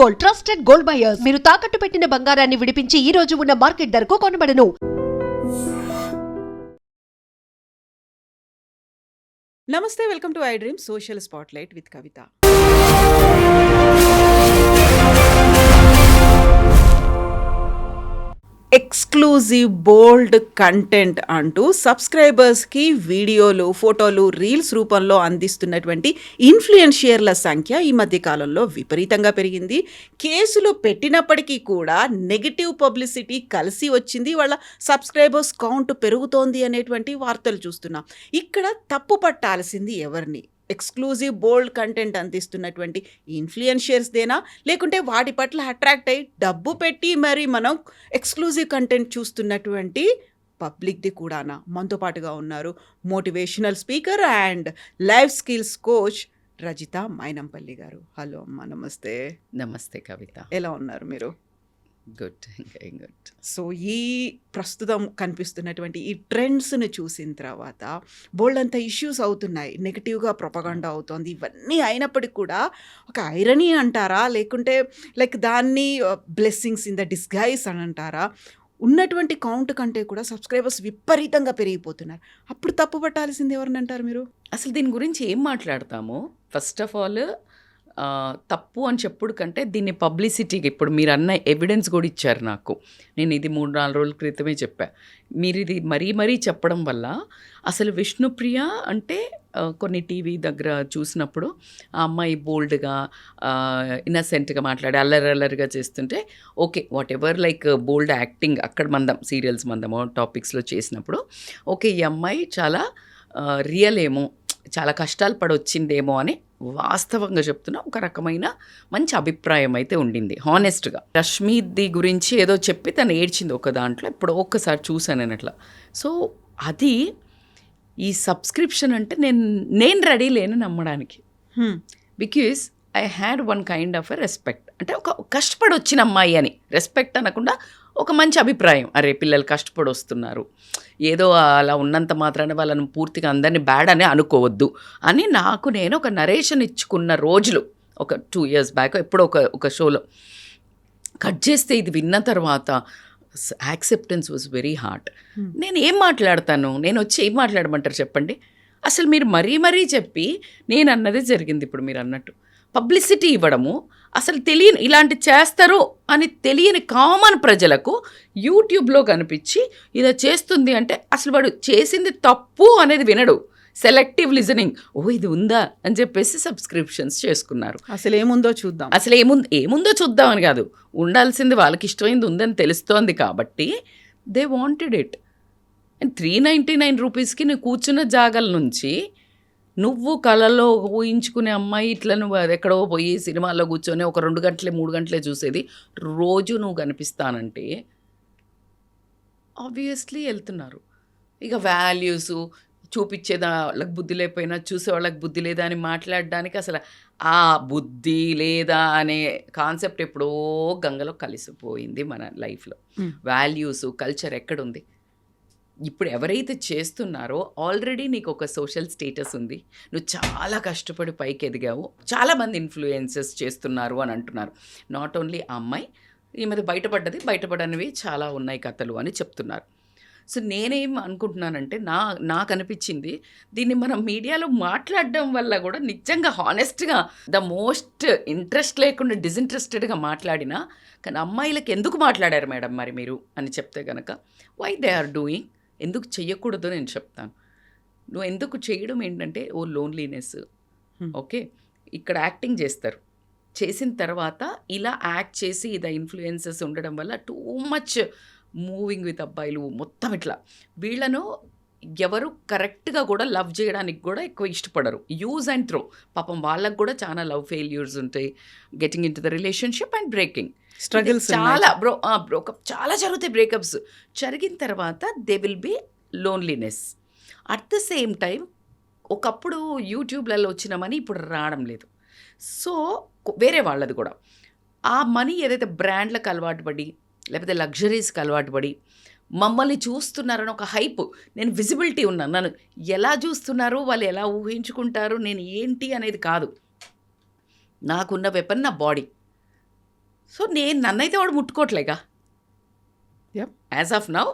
Gold, trusted gold buyers. మీరు తాకట్టు పెట్టిన బంగారాన్ని విడిపించి ఈ రోజు ఉన్న మార్కెట్ ధరకు కొనబడను. నమస్తే, welcome to I dream social spotlight with Kavitha. Exclusive bold content అంటూ సబ్స్క్రైబర్స్కి వీడియోలు, ఫోటోలు, రీల్స్ రూపంలో అందిస్తున్నటువంటి ఇన్ఫ్లుయెన్షియర్ల సంఖ్య ఈ మధ్య కాలంలో విపరీతంగా పెరిగింది. కేసులు పెట్టినప్పటికీ కూడా నెగిటివ్ పబ్లిసిటీ కలిసి వచ్చింది, వాళ్ళ సబ్స్క్రైబర్స్ కౌంట్ పెరుగుతోంది అనేటువంటి వార్తలు చూస్తున్నాం. ఇక్కడ తప్పు పట్టాల్సింది ఎవరిని? ఎక్స్క్లూజివ్ బోల్డ్ కంటెంట్ అందిస్తున్నటువంటి ఇన్ఫ్లుయెన్షియర్స్దేనా, లేకుంటే వాటి పట్ల అట్రాక్ట్ అయ్యి డబ్బు పెట్టి మరి మనం ఎక్స్క్లూజివ్ కంటెంట్ చూస్తున్నటువంటి పబ్లిక్ది కూడానా? మనతో పాటుగా ఉన్నారు motivational speaker and life skills coach Rajitha Mynampally గారు. హలో అమ్మ, నమస్తే. నమస్తే కవిత. ఎలా ఉన్నారు మీరు? గుడ్. సో ఈ ప్రస్తుతం కనిపిస్తున్నటువంటి ఈ ట్రెండ్స్ని చూసిన తర్వాత బోల్డ్ అంత ఇష్యూస్ అవుతున్నాయి, నెగిటివ్గా ప్రొపగండా అవుతోంది. ఇవన్నీ అయినప్పటికీ కూడా ఒక ఐరనీ అంటారా, లేకుంటే లైక్ దాన్ని బ్లెస్సింగ్స్ ఇన్ ద డిస్గైజ్ అని అంటారా? ఉన్నటువంటి కౌంట్ కంటే కూడా సబ్స్క్రైబర్స్ విపరీతంగా పెరిగిపోతున్నారు. అప్పుడు తప్పు పట్టాల్సింది ఎవరిని అంటారు మీరు? అసలు దీని గురించి ఏం మాట్లాడతాము? ఫస్ట్ ఆఫ్ ఆల్ తప్పు అని చెప్పుడు కంటే దీన్ని పబ్లిసిటీకి, ఇప్పుడు మీరు అన్న ఎవిడెన్స్ కూడా ఇచ్చారు నాకు. నేను ఇది 3-4 రోజుల క్రితమే చెప్పా. మీరు ఇది మరీ చెప్పడం వల్ల అసలు విష్ణుప్రియ అంటే కొన్ని టీవీ దగ్గర చూసినప్పుడు ఆ అమ్మాయి బోల్డ్గా ఇన్నసెంట్గా మాట్లాడి అల్లరల్లరిగా చేస్తుంటే okay, what ever like bold acting అక్కడ మందం సీరియల్స్ మందమో టాపిక్స్లో చేసినప్పుడు ఓకే, ఈ అమ్మాయి చాలా రియల్ ఏమో, చాలా కష్టాలు పడొచ్చిందేమో అని వాస్తవంగా చెప్తున్నా ఒక రకమైన మంచి అభిప్రాయం అయితే ఉండింది. హానెస్ట్గా రష్మిది గురించి ఏదో చెప్పి తను ఏడ్చింది ఒక దాంట్లో, ఇప్పుడు ఒక్కసారి చూశాను నేను అట్లా. సో అది ఈ సబ్స్క్రిప్షన్ అంటే నేను రెడీ లేను నమ్మడానికి. Because I had one kind of a respect. అంటే ఒక కష్టపడి వచ్చిన అమ్మాయి అని రెస్పెక్ట్ అనకుండా ఒక మంచి అభిప్రాయం. అరే పిల్లలు కష్టపడి వస్తున్నారు, ఏదో అలా ఉన్నంత మాత్రాన వాళ్ళని పూర్తిగా అందరినీ బ్యాడ్ అని అనుకోవద్దు అని నాకు నేను ఒక నరేషన్ ఇచ్చుకున్న రోజులు ఒక 2 years బ్యాక్ ఎప్పుడో ఒక షోలో కట్ చేస్తే ఇది విన్న తర్వాత యాక్సెప్టెన్స్ వాజ్ వెరీ హార్డ్. నేను ఏం మాట్లాడతాను? నేను వచ్చి ఏం మాట్లాడమంటారు చెప్పండి? అసలు మీరు మరీ చెప్పి నేను అన్నదే జరిగింది. ఇప్పుడు మీరు అన్నట్టు పబ్లిసిటీ ఇవ్వడము, అసలు తెలియని ఇలాంటి చేస్తారు అని తెలియని కామన్ ప్రజలకు యూట్యూబ్లో కనిపించి ఇలా చేస్తుంది అంటే అసలు వాడు చేసింది తప్పు అనేది వినడు. సెలెక్టివ్ లిజనింగ్, ఓ ఇది ఉందా అని చెప్పేసి సబ్స్క్రిప్షన్స్ చేసుకున్నారు. అసలు ఏముందో చూద్దాం, అసలు ఏముందో చూద్దామని కాదు, ఉండాల్సింది వాళ్ళకి ఇష్టమైంది ఉందని తెలుస్తోంది కాబట్టి దే వాంటెడ్ ఇట్. అండ్ 399 రూపీస్కి నువ్వు కూర్చున్న జాగాల నుంచి నువ్వు కళలో ఊహించుకునే అమ్మాయి ఇట్లా నువ్వు ఎక్కడో పోయి సినిమాలో కూర్చొని ఒక 2 గంటలే 3 గంటలే చూసేది రోజు నువ్వు కనిపిస్తానంటే ఆబ్వియస్లీ వెళ్తున్నారు. ఇక వాల్యూస్ చూపించేదా వాళ్ళకి బుద్ధి లేకపోయినా చూసే వాళ్ళకి బుద్ధి లేదా అని మాట్లాడడానికి అసలు ఆ బుద్ధి లేదా అనే కాన్సెప్ట్ ఎప్పుడో గంగలో కలిసిపోయింది మన లైఫ్లో. వాల్యూస్ కల్చర్ ఎక్కడుంది? ఇప్పుడు ఎవరైతే చేస్తున్నారో ఆల్రెడీ నీకు ఒక సోషల్ స్టేటస్ ఉంది, నువ్వు చాలా కష్టపడి పైకి ఎదిగావు, చాలామంది ఇన్ఫ్లుయెన్సెస్ చేస్తున్నారు అని అంటున్నారు. నాట్ ఓన్లీ ఆ అమ్మాయి, ఈ మధ్య బయటపడనివి చాలా ఉన్నాయి కథలు అని చెప్తున్నారు. సో నేనేం అనుకుంటున్నానంటే నాకు అనిపించింది దీన్ని మనం మీడియాలో మాట్లాడడం వల్ల కూడా నిజంగా హానెస్ట్గా ద మోస్ట్ ఇంట్రెస్ట్ లేకుండా డిసింట్రెస్టెడ్గా మాట్లాడినా కానీ అమ్మాయిలకు ఎందుకు మాట్లాడారు మేడం మరి మీరు అని చెప్తే కనుక వై దే ఆర్ డూయింగ్, ఎందుకు చెయ్యకూడదు నేను చెప్తాను. నువ్వు ఎందుకు చేయడం ఏంటంటే లోన్లీనెస్. ఓకే, ఇక్కడ యాక్టింగ్ చేస్తారు, చేసిన తర్వాత ఇలా యాక్ట్ చేసి ఇది ఇన్ఫ్లుయెన్సెస్ ఉండడం వల్ల టూ మచ్ మూవింగ్ విత్ అబ్బాయిలు మొత్తం ఇట్లా వీళ్ళను ఎవరు కరెక్ట్గా కూడా లవ్ చేయడానికి కూడా ఎక్కువ ఇష్టపడరు. Use and throw. పాపం వాళ్ళకు కూడా చాలా లవ్ ఫెయిల్యూర్స్ ఉంటాయి, getting in to the relationship and breaking struggles చాలా బ్రోకప్ చాలా జరుగుతాయి. బ్రేకప్స్ జరిగిన తర్వాత they will be loneliness. At the same time ఒకప్పుడు యూట్యూబ్లలో వచ్చిన మనీ ఇప్పుడు రావడం లేదు. సో వేరే వాళ్ళది కూడా ఆ మనీ ఏదైతే బ్రాండ్లకు అలవాటు పడి లేకపోతే లగ్జరీస్కి అలవాటు పడి మమ్మల్ని చూస్తున్నారని ఒక హైప్, నేను విజిబిలిటీ ఉన్నాను, నన్ను ఎలా చూస్తున్నారు, వాళ్ళు ఎలా ఊహించుకుంటారు, నేను ఏంటి అనేది కాదు. నాకున్న వెపన్ నా బాడీ. సో నన్నైతే వాడు ముట్టుకోవట్లేగా. యప్. యాజ్ ఆఫ్ నౌ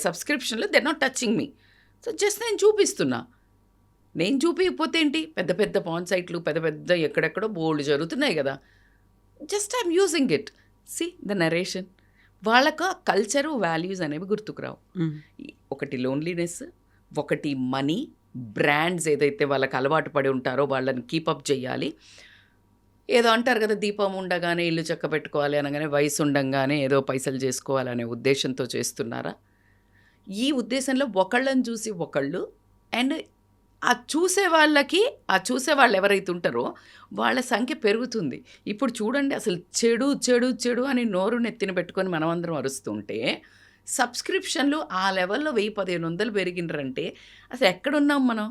సబ్స్క్రిప్షన్లో they not touching me. So just నేను చూపిస్తున్నా. నేను చూపించకపోతే ఏంటి, పెద్ద పెద్ద పాన్ సైట్లు పెద్ద పెద్ద ఎక్కడెక్కడో బోల్డ్ జరుగుతున్నాయి కదా. Just I'm using it. See the narration. వాళ్ళకు కల్చరు వాల్యూస్ అనేవి గుర్తుకురావు. ఒకటి లోన్లీనెస్, ఒకటి మనీ, బ్రాండ్స్ ఏదైతే వాళ్ళకి అలవాటు పడి ఉంటారో వాళ్ళని కీపప్ చేయాలి. ఏదో అంటారు కదా, దీపం ఉండగానే ఇల్లు చక్క పెట్టుకోవాలి అనగానే వయసు ఉండంగానే ఏదో పైసలు చేసుకోవాలనే ఉద్దేశంతో చేస్తున్నారా? ఈ ఉద్దేశంలో ఒకళ్ళని చూసి ఒకళ్ళు, అండ్ ఆ చూసే వాళ్ళు ఎవరైతే ఉంటారో వాళ్ళ సంఖ్య పెరుగుతుంది. ఇప్పుడు చూడండి, అసలు చెడు చెడు చెడు అని నోరు నెత్తిన పెట్టుకొని మనమందరం అరుస్తుంటే సబ్స్క్రిప్షన్లు ఆ లెవెల్లో 1000-1500 పెరిగినరంటే అసలు ఎక్కడున్నాం మనం?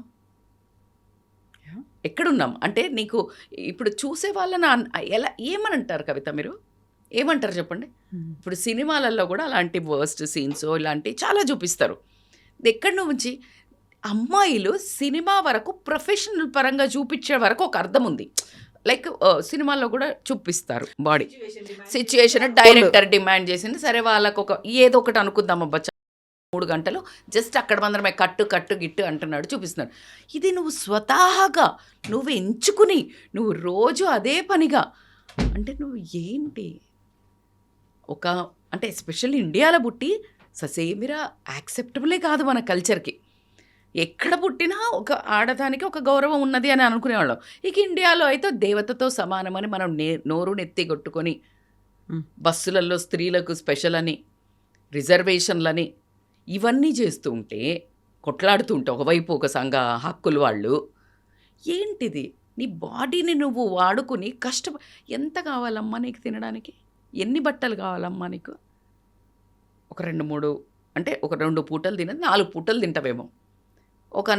ఎక్కడున్నాం అంటే నీకు ఇప్పుడు చూసే వాళ్ళని ఎలా ఏమనంటారు కవిత? మీరు ఏమంటారు చెప్పండి? ఇప్పుడు సినిమాలలో కూడా అలాంటి వర్స్ట్ సీన్స్ ఇలాంటివి చాలా చూపిస్తారు. ఎక్కడి నుంచి అమ్మాయిలు సినిమా వరకు ప్రొఫెషనల్ పరంగా చూపించే వరకు ఒక అర్థం ఉంది. లైక్ సినిమాల్లో కూడా చూపిస్తారు బాడీ సిచ్యుయేషన్, డైరెక్టర్ డిమాండ్ చేసింది, సరే వాళ్ళకు ఒక ఏదో ఒకటి అనుకుందాం అబ్బా 3 గంటలు జస్ట్ అక్కడ మాత్రమే కట్టు గిట్టు అంటున్నాడు, చూపిస్తున్నాడు. ఇది నువ్వు స్వతహాగా నువ్వు ఎంచుకుని నువ్వు రోజు అదే పనిగా అంటే నువ్వు ఏంటి అంటే ఎస్పెషల్లీ ఇండియాలో పుట్టి ససేమిరా యాక్సెప్టబులే కాదు మన కల్చర్కి. ఎక్కడ పుట్టినా ఒక ఆడదానికి ఒక గౌరవం ఉన్నది అని అనుకునేవాళ్ళం. ఇక ఇండియాలో అయితే దేవతతో సమానమని మనం నోరు నెత్తి కొట్టుకొని బస్సులలో స్త్రీలకు స్పెషల్ అని, రిజర్వేషన్లని ఇవన్నీ చేస్తూ ఉంటే, కొట్లాడుతూ ఉంటే ఒకవైపు ఒక సంఘ హక్కులు వాళ్ళు, ఏంటిది? నీ బాడీని నువ్వు వాడుకుని ఎంత కావాలమ్మా నీకు తినడానికి? ఎన్ని బట్టలు కావాలమ్మా నీకు? ఒక 2-3 అంటే ఒక 2 పూటలు తినది 4 పూటలు తింటావేమో.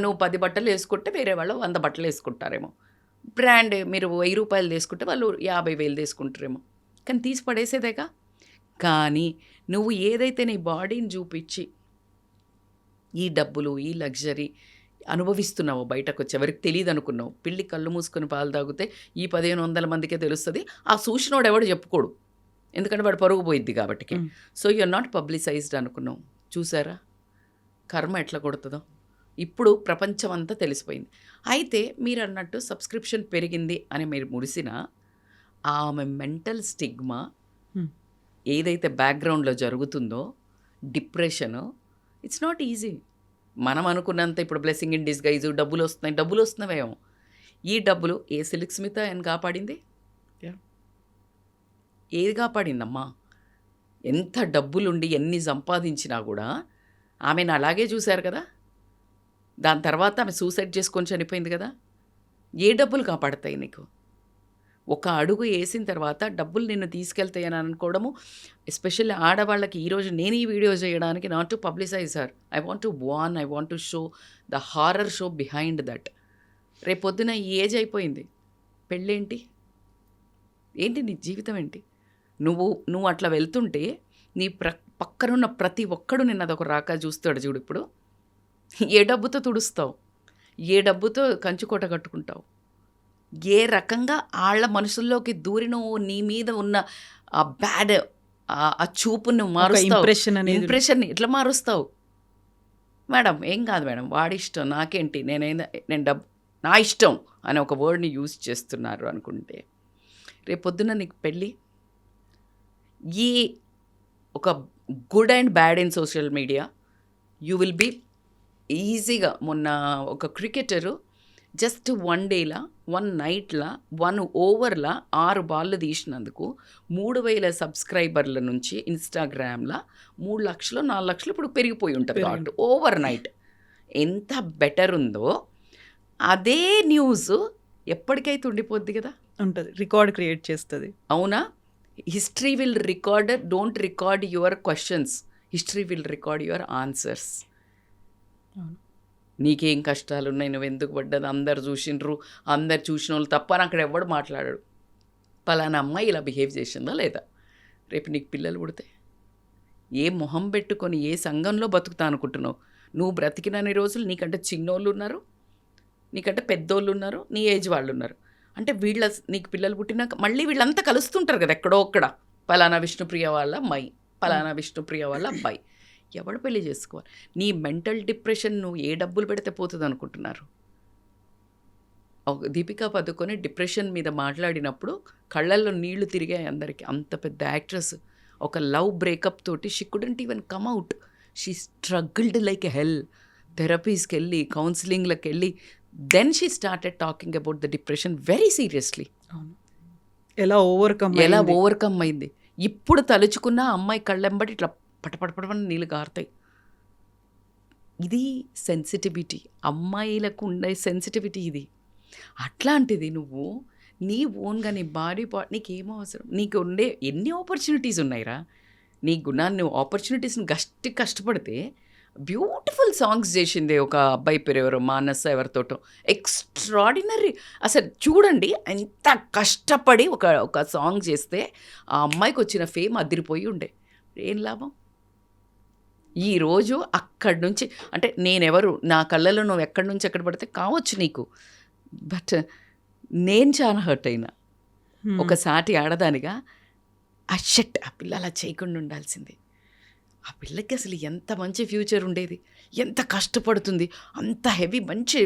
నువ్వు 10 బట్టలు వేసుకుంటే వేరే వాళ్ళు 100 బట్టలు వేసుకుంటారేమో. బ్రాండ్ మీరు 1000 రూపాయలు తీసుకుంటే వాళ్ళు 50,000 తీసుకుంటారేమో. కానీ తీసి పడేసేదేగా. కానీ నువ్వు ఏదైతే నీ బాడీని చూపించి ఈ డబ్బులు ఈ లగ్జరీ అనుభవిస్తున్నావో బయటకు వచ్చి ఎవరికి తెలియదు అనుకున్నావు. పిల్లి కళ్ళు మూసుకొని పాలు తాగితే ఈ 1500 మందికే తెలుస్తుంది. ఆ సూచనోడు ఎవడు చెప్పుకోడు, ఎందుకంటే వాడు పరుగు పోయిద్ది కాబట్టి. సో యూఆర్ నాట్ పబ్లిసైజ్డ్ అనుకున్నావు. చూసారా కర్మ ఎట్లా కొడుతుందో? ఇప్పుడు ప్రపంచం అంతా తెలిసిపోయింది. అయితే మీరు అన్నట్టు సబ్స్క్రిప్షన్ పెరిగింది అని మీరు మురిసినా ఆమె మెంటల్ స్టిగ్మా ఏదైతే బ్యాక్గ్రౌండ్లో జరుగుతుందో, డిప్రెషను, ఇట్స్ నాట్ ఈజీ. మనం అనుకున్నంత ఇప్పుడు బ్లెస్సింగ్ ఇన్ డిస్గైజ్ డబ్బులు వస్తున్నావేమో. ఈ డబ్బులు ఏ సిల్క్ స్మిత అని కాపాడింది? ఏది కాపాడిందమ్మా? ఎంత డబ్బులుండి ఎన్ని సంపాదించినా కూడా ఆమెను అలాగే చూశారు కదా. దాని తర్వాత ఆమె సూసైడ్ చేసుకొని చనిపోయింది కదా. ఏ డబ్బులు కాపాడతాయి నీకు? ఒక అడుగు వేసిన తర్వాత డబ్బులు నిన్ను తీసుకెళ్తాయని అనుకోవడము, ఎస్పెషల్లీ ఆడవాళ్ళకి. ఈరోజు నేను ఈ వీడియో చేయడానికి not to publicize her, I want to warn, I want to show the horror show behind that. రేపొద్దున ఈ ఏజ్ అయిపోయింది, పెళ్ళేంటి? ఏంటి నీ జీవితం ఏంటి? నువ్వు అట్లా వెళ్తుంటే నీ పక్కనున్న ప్రతి ఒక్కడు నిన్న అదొక రాక చూస్తాడు చూడు. ఇప్పుడు ఏ డబ్బుతో తుడుస్తావు? ఏ డబ్బుతో కంచుకోట కట్టుకుంటావు? ఏ రకంగా వాళ్ళ మనుషుల్లోకి దూరినో నీ మీద ఉన్న ఆ బ్యాడ్ ఆ చూపును మారుస్తావు, ఇంప్రెషన్ని ఎట్లా మారుస్తావు? మేడం ఏం కాదు మేడం, వాడి ఇష్టం, నాకేంటి, నేను డబ్బు నా ఇష్టం అని ఒక వర్డ్ని యూజ్ చేస్తున్నారు అనుకుంటే రేపొద్దున నీకు పెళ్ళి. ఈ ఒక good and bad in social media you will be ఈజీగా. మొన్న ఒక క్రికెటరు జస్ట్ 1 డేలా 1 నైట్లా 1 ఓవర్లా 6 బాళ్ళు తీసినందుకు 3000 సబ్స్క్రైబర్ల నుంచి ఇన్స్టాగ్రామ్లో 3 లక్షలు 4 లక్షలు ఇప్పుడు పెరిగిపోయి ఉంటుంది కాబట్టి ఓవర్ నైట్. ఎంత బెటర్ ఉందో అదే న్యూస్ ఎప్పటికైతే ఉండిపోద్ది కదా, ఉంటుంది, రికార్డ్ క్రియేట్ చేస్తుంది. అవునా? History will record, don't record your questions, history will record your answers. నీకేం కష్టాలు ఉన్నాయి, నువ్వు ఎందుకు పడ్డది, అందరు చూసిండ్రు, అందరు చూసిన వాళ్ళు తప్ప అని అక్కడ ఎవడు మాట్లాడాడు. పలానా అమ్మాయి ఇలా బిహేవ్ చేసిందా లేదా? రేపు నీకు పిల్లలు పుడితే ఏ మొహం పెట్టుకొని ఏ సంఘంలో బతుకుతా అనుకుంటున్నావు? నువ్వు బ్రతికినన్ని రోజులు నీకంటే చిన్నోళ్ళు ఉన్నారు, నీకంటే పెద్దోళ్ళు ఉన్నారు, నీ ఏజ్ వాళ్ళు ఉన్నారు. అంటే నీకు పిల్లలు పుట్టినాక మళ్ళీ వీళ్ళంతా కలుస్తుంటారు కదా ఎక్కడో ఒక్కడ. పలానా విష్ణుప్రియ వాళ్ళ అమ్మాయి, పలానా విష్ణుప్రియ వాళ్ళ అబ్బాయి. ఎవడు పెళ్లి చేసుకోవాలి? నీ మెంటల్ డిప్రెషన్ నువ్వు ఏ డబ్బులు పెడితే పోతుంది అనుకుంటున్నారు? దీపికా పదుకొని డిప్రెషన్ మీద మాట్లాడినప్పుడు కళ్ళల్లో నీళ్లు తిరిగాయి అందరికీ. అంత పెద్ద యాక్ట్రెస్ ఒక లవ్ బ్రేకప్ తోటి she couldn't even come out. She struggled like a hell. థెరపీస్కి వెళ్ళి, కౌన్సిలింగ్లకు వెళ్ళి, then she started talking about the depression very seriously. ఎలా ఓవర్కమ్ అయింది. ఇప్పుడు తలుచుకున్న అమ్మాయి కళ్ళెంబడి ఇట్లా పటపటపడమని నీళ్ళు గారుతాయి. ఇది సెన్సిటివిటీ, అమ్మాయిలకు ఉండే సెన్సిటివిటీ ఇది. అట్లాంటిది నువ్వు నీ ఓన్గా నీ బాడీ నీకేమో అవసరం? నీకు ఉండే ఎన్ని ఆపర్చునిటీస్ ఉన్నాయిరా. నీ గుణాన్ని, నువ్వు ఆపర్చునిటీస్ని కష్టపడితే బ్యూటిఫుల్ సాంగ్స్ చేసింది ఒక అబ్బాయి పేరు ఎవరో మానస ఎవరితోటో, ఎక్స్ట్రాడినరీ. అసలు చూడండి ఎంత కష్టపడి ఒక సాంగ్ చేస్తే ఆ అమ్మాయికి వచ్చిన ఫేమ్ అదిరిపోయి ఉండే. ఏం లాభం? ఈరోజు అక్కడి నుంచి, అంటే నేనెవరు, నా కళ్ళలో నువ్వు ఎక్కడి నుంచి ఎక్కడ పడితే కావచ్చు నీకు, బట్ నేను చాలా హర్ట్ అయినా ఒక సాటి ఆడదానిగా. ఆ పిల్ల అలా చేయకుండా ఉండాల్సింది. ఆ పిల్లకి అసలు ఎంత మంచి ఫ్యూచర్ ఉండేది, ఎంత కష్టపడుతుంది, అంత హెవీ మంచి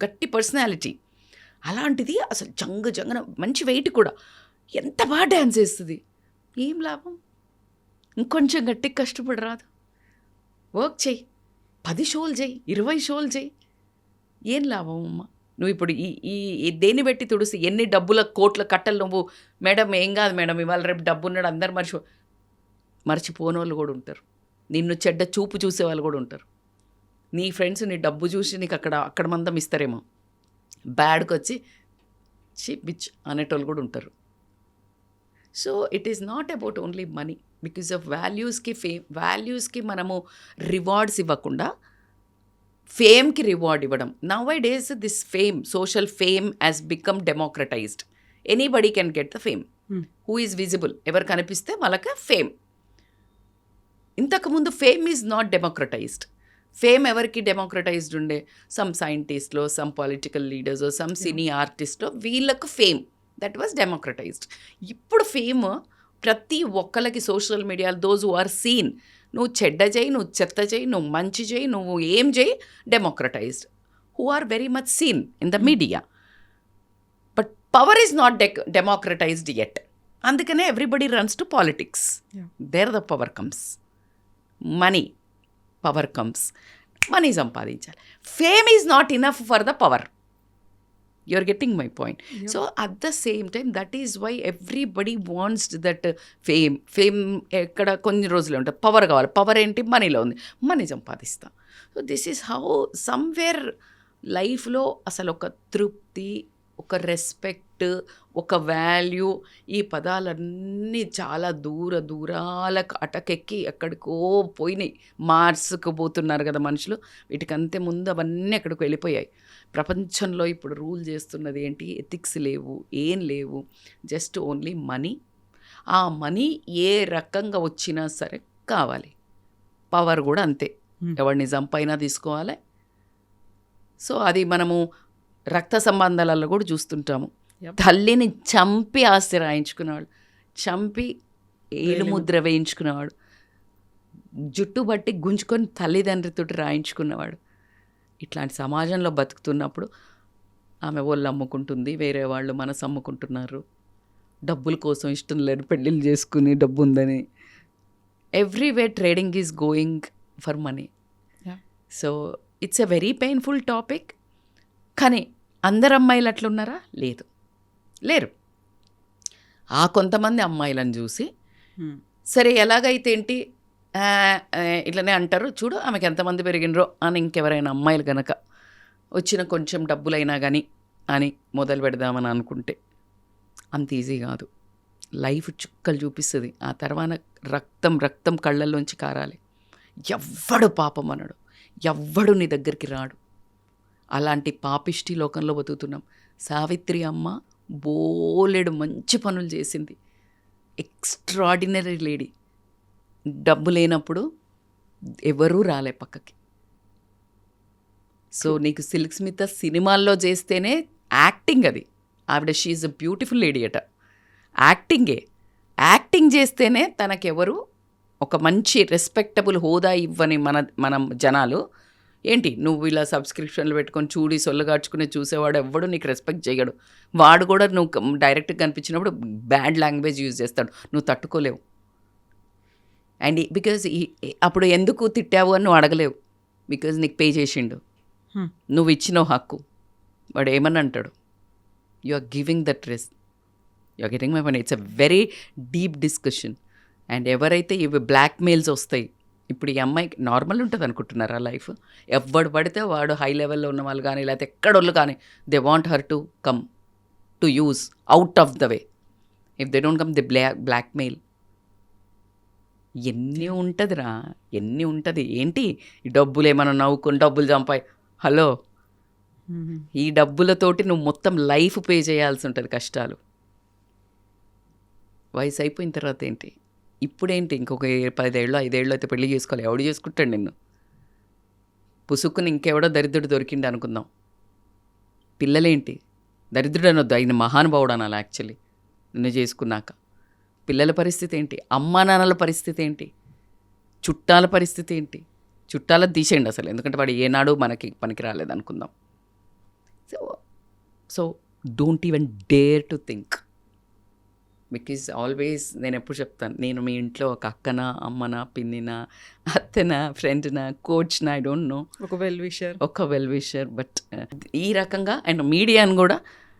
గట్టి పర్సనాలిటీ. అలాంటిది అసలు జంగన మంచి వెయిట్ కూడా, ఎంత బాగా డ్యాన్స్ వేస్తుంది. ఏం లాభం? ఇంకొంచెం గట్టిగా కష్టపడి రాదు? వర్క్ చేయి, 10 షోలు చేయి, 20 షోలు చేయి. ఏం లాభం అమ్మ? నువ్వు ఇప్పుడు ఈ దేన్ని పెట్టి తుడిసి ఎన్ని డబ్బుల కోట్ల కట్టలు నువ్వు, మేడం ఏం కాదు మేడం ఇవాళ రేపు డబ్బు ఉన్నాడు అందరు మర్చిపోని వాళ్ళు కూడా ఉంటారు. నిన్ను చెడ్డ చూపు చూసేవాళ్ళు కూడా ఉంటారు. నీ ఫ్రెండ్స్ నీ డబ్బు చూసి నీకు అక్కడ మందం ఇస్తారేమో, బ్యాడ్కి వచ్చి చీప్ బిచ్ అనేటోళ్ళు కూడా ఉంటారు. So it is not about only money. Because of వాల్యూస్కి మనము రివార్డ్స్ ఇవ్వకుండా ఫేమ్కి రివార్డ్ ఇవ్వడం. Nowadays this fame, social fame has become democratized. Anybody can get the fame who is visible. ఎవరు కనిపిస్తే వాళ్ళకి ఫేమ్. ఇంతకుముందు fame is not democratized. Fame ఎవరికి డెమోక్రటైజ్డ్ ఉండే? సమ్ సైంటిస్ట్లో, some political leaders, some cine ఆర్టిస్ట్లో, వీళ్ళకు fame that was democratized. ఇప్పుడు ఫేమ్ ప్రతి ఒక్కరికి సోషల్ మీడియాలో దోజ్ హు ఆర్ సీన్, నువ్వు చెడ్డ చేయి, నువ్వు చెత్త చేయి, నువ్వు మంచి చేయి, నువ్వు ఏం చేయి, democratized, who are very much seen in the media. But power is not democratized yet. అందుకనే everybody runs to politics. There the power comes. Money, power comes. Money సంపాదించాలి. Fame is not enough for the power. You're getting my point. Yeah. So at the same time, that is why everybody wants that fame. ఎక్కడ కొన్ని రోజులు ఉంటుంది, power కావాలి. Power ఏంటి? మనీలో ఉంది, money సంపాదిస్తాం. So this is how somewhere లైఫ్లో అసలు ఒక తృప్తి, ఒక రెస్పెక్ట్, ఒక వాల్యూ, ఈ పదాలన్నీ చాలా దూరాలకు అటకెక్కి ఎక్కడికో పోయినాయి. మార్స్కు పోతున్నారు కదా మనుషులు, వీటికంతే ముందు అవన్నీ అక్కడికి వెళ్ళిపోయాయి. ప్రపంచంలో ఇప్పుడు రూల్ చేస్తున్నది ఏంటి? ఎథిక్స్ లేవు, ఏం లేవు, జస్ట్ ఓన్లీ మనీ. ఆ మనీ ఏ రకంగా వచ్చినా సరే కావాలి. పవర్ కూడా అంతే, ఎవరిని చంపైనా తీసుకోవాలి. సో అది మనము రక్త సంబంధాలలో కూడా చూస్తుంటాము. తల్లిని చంపి ఆస్తి రాయించుకునేవాడు, చంపి ఏలు ముద్ర వేయించుకునేవాడు, జుట్టు బట్టి గుంజుకొని తల్లిదండ్రితో రాయించుకున్నవాడు. ఇట్లాంటి సమాజంలో బతుకుతున్నప్పుడు ఆమె వాళ్ళు అమ్ముకుంటుంది, వేరే వాళ్ళు మనసు అమ్ముకుంటున్నారు, డబ్బుల కోసం ఇష్టం లేని పెళ్ళిళ్ళు చేసుకుని డబ్బు ఉందని. Everywhere trading is going for money. So it's a very painful topic. కానీ అందరు అమ్మాయిలు అట్లున్నారా? లేరు. ఆ కొంతమంది అమ్మాయిలను చూసి సరే ఎలాగైతే ఏంటి ఇట్లనే అంటారు, చూడు ఆమెకి ఎంతమంది పెరిగినరో అని ఇంకెవరైనా అమ్మాయిలు కనుక వచ్చిన కొంచెం డబ్బులైనా కానీ అని మొదలు పెడదామని అనుకుంటే అంత ఈజీ కాదు. లైఫ్ చుక్కలు చూపిస్తుంది. ఆ తర్వాత రక్తం కళ్ళల్లోంచి కారాలి. ఎవ్వడు పాపం అనడు, ఎవ్వడు నీ దగ్గరికి రాడు. అలాంటి పాపిష్టి లోకంలో బతుకుతున్నాం. సావిత్రి అమ్మ బోలెడు మంచి పనులు చేసింది, ఎక్స్ట్రాడినరీ లేడీ. డబ్బు లేనప్పుడు ఎవరూ రాలే పక్కకి. సో నీకు సిల్క్ స్మిత సినిమాల్లో చేస్తేనే యాక్టింగ్ అది. ఆవిడ షీఈ్ అ బ్యూటిఫుల్ లేడీ అట, యాక్టింగే. యాక్టింగ్ చేస్తేనే తనకెవరు ఒక మంచి రెస్పెక్టబుల్ హోదా ఇవ్వని మనం జనాలు ఏంటి నువ్వు ఇలా సబ్స్క్రిప్షన్లు పెట్టుకొని చూడి సొల్లగార్చుకుని చూసేవాడు ఎవ్వడు నీకు రెస్పెక్ట్ చేయడు. వాడు కూడా నువ్వు డైరెక్ట్గా కనిపించినప్పుడు బ్యాడ్ లాంగ్వేజ్ యూజ్ చేస్తాడు, నువ్వు తట్టుకోలేవు. అండ్ బికాజ్ అప్పుడు ఎందుకు తిట్టావు అని నువ్వు అడగలేవు, బికాజ్ నీకు పే చేసిండు, నువ్వు ఇచ్చినావు హక్కు. వాడు ఏమని అంటాడు, you are giving that risk, you are getting my money. It's a very deep discussion. And ఎవరైతే ఇవి బ్లాక్మెయిల్స్ వస్తాయి, ఇప్పుడు ఈ అమ్మాయికి నార్మల్ ఉంటుంది అనుకుంటున్నారా లైఫ్? ఎవడు పడితే వాడు హై లెవెల్లో ఉన్న వాళ్ళు కానీ లేకపోతే ఎక్కడోళ్ళు కానీ they want her to come to use out of the way. If they don't come they blackmail. ఎన్ని ఉంటుందిరా, ఎన్ని ఉంటుంది. ఏంటి ఈ డబ్బులు ఏమైనా నవ్వుకొని డబ్బులు చంపాయి, హలో, ఈ డబ్బులతోటి నువ్వు మొత్తం లైఫ్ పే చేయాల్సి ఉంటుంది కష్టాలు. వయసు అయిపోయిన తర్వాత ఏంటి, ఇప్పుడేంటి ఇంకొక 10 ఏళ్ళు 5 ఏళ్ళు అయితే పెళ్లి చేసుకోవాలి, ఎవడు చేసుకుంటాడు నిన్ను? పుసుక్కుని ఇంకెవడో దరిద్రుడు దొరికిండి అనుకుందాం. పిల్లలేంటి, దరిద్రుడు అనొద్దు, ఆయన మహానుభావుడు అనాలి యాక్చువల్లీ. నిన్ను చేసుకున్నాక పిల్లల పరిస్థితి ఏంటి, అమ్మా నాన్నల పరిస్థితి ఏంటి, చుట్టాల పరిస్థితి ఏంటి? చుట్టాలను తీసేయండి అసలు, ఎందుకంటే వాడు ఏనాడు మనకి పనికి రాలేదు అనుకుందాం. So don't even dare to think. Because always నేను ఎప్పుడు చెప్తాను, నేను మీ ఇంట్లో ఒక అక్కనా, అమ్మనా, పిన్నినా, అత్తనా, ఫ్రెండ్నా, కోచ్నా, ఐ డోంట్ నో, ఒక వెల్ విషర్. బట్ ఈ రకంగా అండ్ మీడియాను కూడా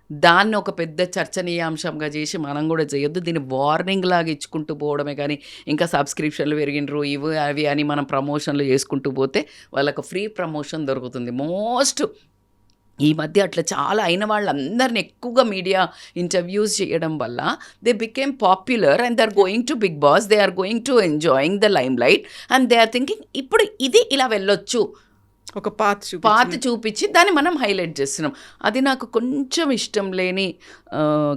దాన్ని ఒక పెద్ద చర్చనీయాంశంగా చేసి మనం కూడా చేయొద్దు. దీన్ని వార్నింగ్ లాగా ఇచ్చుకుంటూ పోవడమే కానీ ఇంకా సబ్స్క్రిప్షన్లు పెరిగినరు ఇవి అవి అని మనం ప్రమోషన్లు చేసుకుంటూ పోతే వాళ్ళకు ఫ్రీ ప్రమోషన్ దొరుకుతుంది. మోస్ట్ ఈ మధ్య అట్లా చాలా అయిన వాళ్ళందరినీ ఎక్కువగా మీడియా ఇంటర్వ్యూస్ చేయడం వల్ల they became popular and they are going to Bigg Boss, they are going to enjoying the limelight and they are thinking ఇప్పుడు ఇది ఇలా వెళ్ళొచ్చు, ఒక పాత్ చూపించి దాన్ని మనం హైలైట్ చేస్తున్నాం. అది నాకు కొంచెం ఇష్టం లేని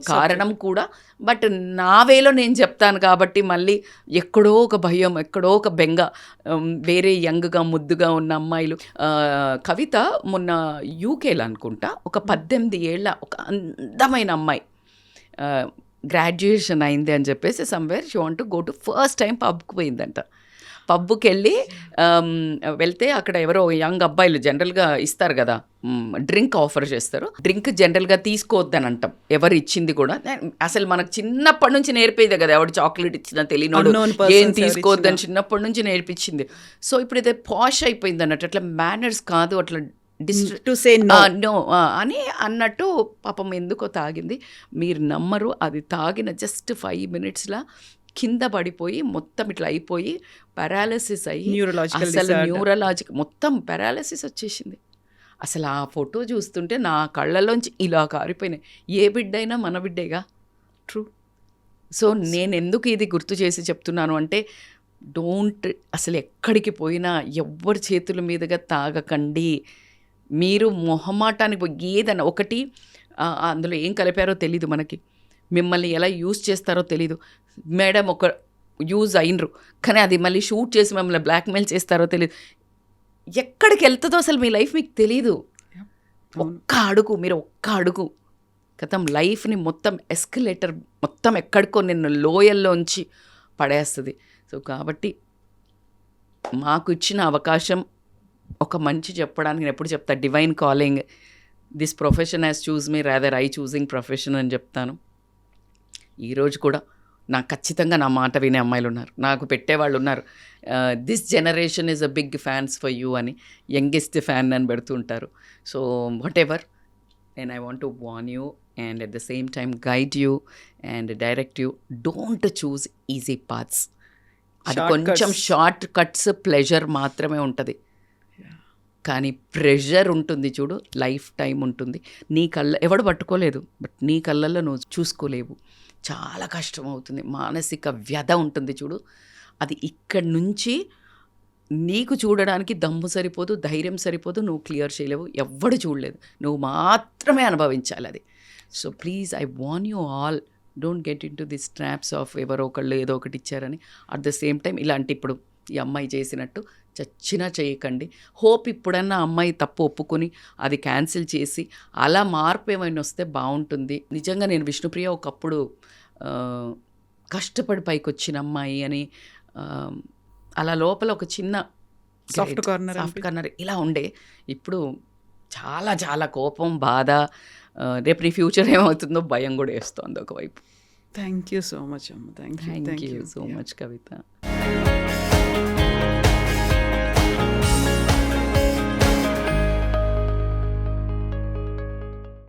కారణం కూడా. బట్ నా వేలో నేను చెప్తాను కాబట్టి మళ్ళీ ఎక్కడో ఒక భయం, ఎక్కడో ఒక బెంగ, వేరే యంగ్గా ముద్దుగా ఉన్న అమ్మాయిలు. కవిత మొన్న యూకేలో అనుకుంటా ఒక 18 ఏళ్ళ ఒక అందమైన అమ్మాయి గ్రాడ్యుయేషన్ అయింది అని చెప్పేసి somewhere she want to go to first time పబ్కి పోయిందంట. పబ్కి వెళ్ళి వెళ్తే అక్కడ ఎవరో యంగ్ అబ్బాయిలు జనరల్గా ఇస్తారు కదా, డ్రింక్ ఆఫర్ చేస్తారు. డ్రింక్ జనరల్గా తీసుకోవద్దని అంటాం, ఎవరు ఇచ్చింది కూడా. అసలు మనకు చిన్నప్పటి నుంచి నేర్పేదే కదా, ఎవడు చాక్లెట్ ఇచ్చినా తెలియనోడు ఏం తీసుకోవద్దని చిన్నప్పటి నుంచి నేర్పించింది. సో ఇప్పుడు ఇదే పాష్ అయిపోయింది అన్నట్టు, అట్లా మేనర్స్ కాదు, అట్లా నో అని అన్నట్టు. పాపం ఎందుకో తాగింది, మీరు నమ్మరు, అది తాగిన జస్ట్ 5 minutesలా కింద పడిపోయి మొత్తం ఇట్లా అయిపోయి పారాలసిస్ అయ్యి అసలు న్యూరలాజిక్ మొత్తం పారాలసిస్ వచ్చేసింది. అసలు ఆ ఫోటో చూస్తుంటే నా కళ్ళలోంచి ఇలా కారిపోయినాయి. ఏ బిడ్డైనా మన బిడ్డేగా, ట్రూ. సో నేను ఎందుకు ఇది గుర్తు చేసి చెప్తున్నాను అంటే, డోంట్ అసలు ఎక్కడికి పోయినా ఎవ్వరి చేతుల మీదుగా తాగకండి. మీరు మొహమాటానికి ఏదైనా ఒకటి అందులో ఏం కలిపారో తెలీదు మనకి, మిమ్మల్ని ఎలా యూజ్ చేస్తారో తెలీదు. మేడం ఒక యూజ్ అయినరు కానీ అది మళ్ళీ షూట్ చేసి మిమ్మల్ని బ్లాక్మెయిల్ చేస్తారో తెలీదు. ఎక్కడికి వెళ్తుందో అసలు మీ లైఫ్ మీకు తెలీదు. ఒక్క అడుగు కథం లైఫ్ని మొత్తం ఎస్కలేటర్ మొత్తం ఎక్కడికో నిన్ను లోయల్లోంచి పడేస్తుంది. సో కాబట్టి మాకు ఇచ్చిన అవకాశం ఒక మంచి చెప్పడానికి నేను ఎప్పుడు చెప్తా, divine calling, this profession has choose me rather I choosing profession అని చెప్తాను. ఈరోజు కూడా నాకు ఖచ్చితంగా నా మాట వినే అమ్మాయిలు ఉన్నారు, నాకు పెట్టేవాళ్ళు ఉన్నారు. This generation is a big fans for you అని, యంగెస్ట్ ఫ్యాన్ అని పెడుతుంటారు. So whatever, and I want to warn you and at the same time guide you and direct you. Don't choose easy paths. అది కొంచెం short cuts pleasure మాత్రమే ఉంటుంది, కానీ pressure ఉంటుంది చూడు, లైఫ్ టైం ఉంటుంది. నీ కళ్ళ ఎవడు పట్టుకోలేదు, బట్ నీ కళ్ళల్లో నువ్వు చూసుకోలేవు. చాలా కష్టం అవుతుంది, మానసిక వ్యధ ఉంటుంది చూడు. అది ఇక్కడి నుంచి నీకు చూడడానికి దమ్ము సరిపోదు, ధైర్యం సరిపోదు, నువ్వు క్లియర్ చేయలేవు, ఎవ్వడు చూడలేదు, నువ్వు మాత్రమే అనుభవించాలి అది. So please I warn you all, don't get in to this traps of ఎవరో ఒకళ్ళు ఏదో ఒకటి ఇచ్చారని. అట్ ద సేమ్ టైం ఇలాంటి ఇప్పుడు ఈ అమ్మాయి చేసినట్టు చచ్చినా చేయకండి. హోప్ ఇప్పుడన్నా అమ్మాయి తప్పు ఒప్పుకొని అది క్యాన్సిల్ చేసి అలా మార్పు ఏమైనా వస్తే బాగుంటుంది. నిజంగా నేను విష్ణుప్రియ ఒకప్పుడు కష్టపడి పైకొచ్చిన అమ్మాయి అని అలా లోపల ఒక చిన్న సాఫ్ట్ కార్నర్ సాఫ్ట్ కార్నర్ ఇలా ఉండే. ఇప్పుడు చాలా చాలా కోపం, బాధ, రేపు నీ ఫ్యూచర్ ఏమవుతుందో భయం కూడా వేస్తోంది ఒకవైపు. థ్యాంక్ యూ సో మచ్ అమ్మ. Thank you thank you so much Kavitha.